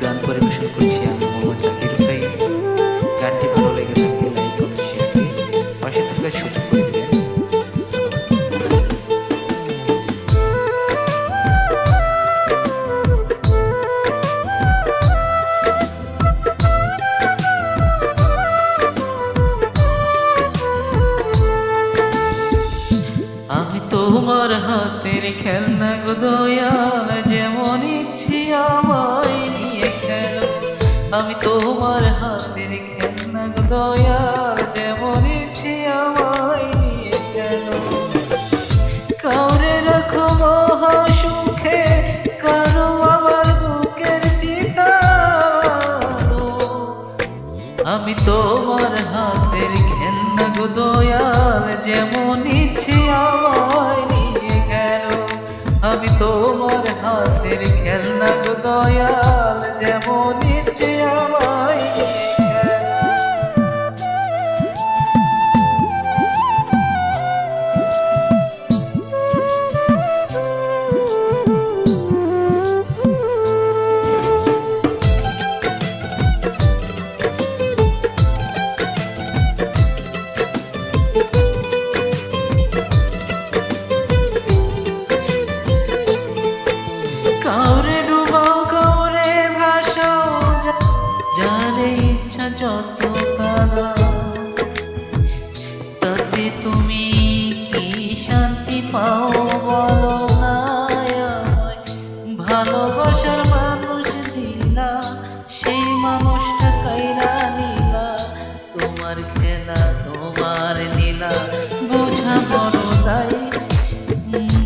গান পরিবেশন করছি আমি মোহাম্মদ জাকির হুসাইন। গানটি ভালো লেগে থাকলে লাইক কমেন্ট শেয়ার দিয়ে পাশে থাকার সুযোগ করে দিবেন। আমি তোমার হাতের খেলনা গো দয়াল, যেমন ইচ্ছে আমায় নিয়ে খেলো। আমি তোমার হাতের খেলনা গো দয়াল, যেমন ইচ্ছে আমায় নিয়ে খেলো। কাউরে রাখো মহা সুখে, কারো আমার বুকের চিতালো। আমি তোমার হাতের খেলনা গো দয়াল, যেমন ইচ্ছে আমায় নিয়ে গেল। আমি তোমার হাতের খেলনা গো দয়াল, যেমন ইচ্ছে আমায় নিয়ে গেল। কাউরে ডুবাও কাউরে ভাসাও, যারে ইচ্ছা যত তারা। তাতে তুমি কি শান্তি পাও বলো না আমায়। ভালোবাসার মানুষ দিলা, সেই মানুষটা কাইরা নিলা। তোমার খেলা তোমার নীলা, বোঝা বড় দায়।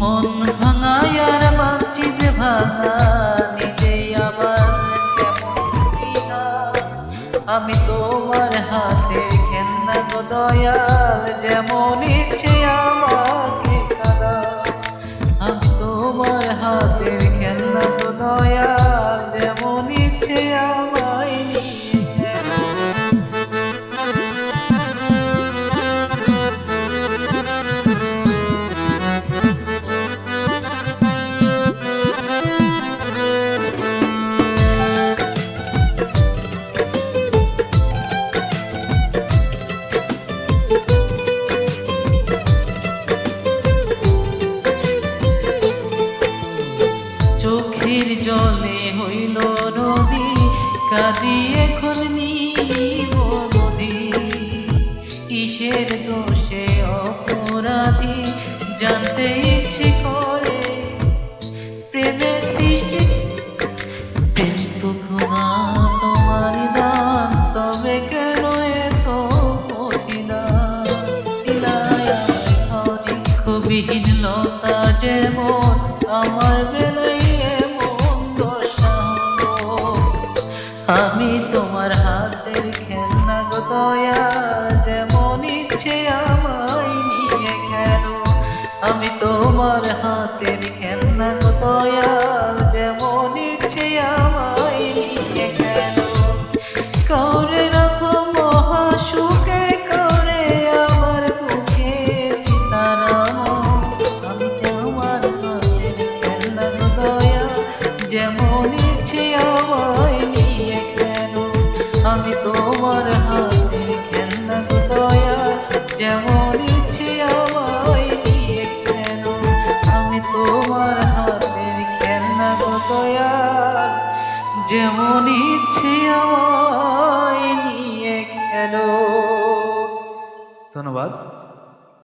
মন ভাঙায় আর বাঁচিতে ভাঙা, নিজেই আবার কেমন কিনা। আমি তোমার হাতের খেলনা গো দয়াল, যেমন ইচ্ছে আমাকে কাঁদা। আমি তোমার হাতের খেলনা গো দয়াল, যেমন ইচ্ছে আমায় নিয়ে খেলো। চোখের জলে হইল নদী, কাঁদি এখন নিব নদী। কিসের দোষে অপরাধী, জানতে ইচ্ছে করে। প্রেমের সৃষ্টি প্রেম তো খোদা তোমার দান, তবে কেন এত প্রতিদান দিলায় আমায়। ক্ষোভহীন লতা যেমন আমার বেলায় এমন দশা হলো। আমি তোমার হাতের খেলনা গো দয়াল, যেমন ইচ্ছে আমায় নিয়ে খেলো। আমি তোমার হাতের খেলনা গো দয়াল, যেমন ইচ্ছে আমায় নিয়ে খেলো। কাউরে রাখো মহা সুখে, কাউরে আমার বুকে চিতারাম। আমি তোমার হাতের খেলনা গো দয়াল, যেমন ইচ্ছে আমায় নিয়ে খেলো। আমি তোমার হাতের খেলনা গো দয়াল, যেমন ইচ্ছে আমায় নিয়ে খেলো। আমি তোমার হাতের খেলনা গো দয়াল, যেমন ইচ্ছে আমায় নিয়ে খেলো। ধন্যবাদ।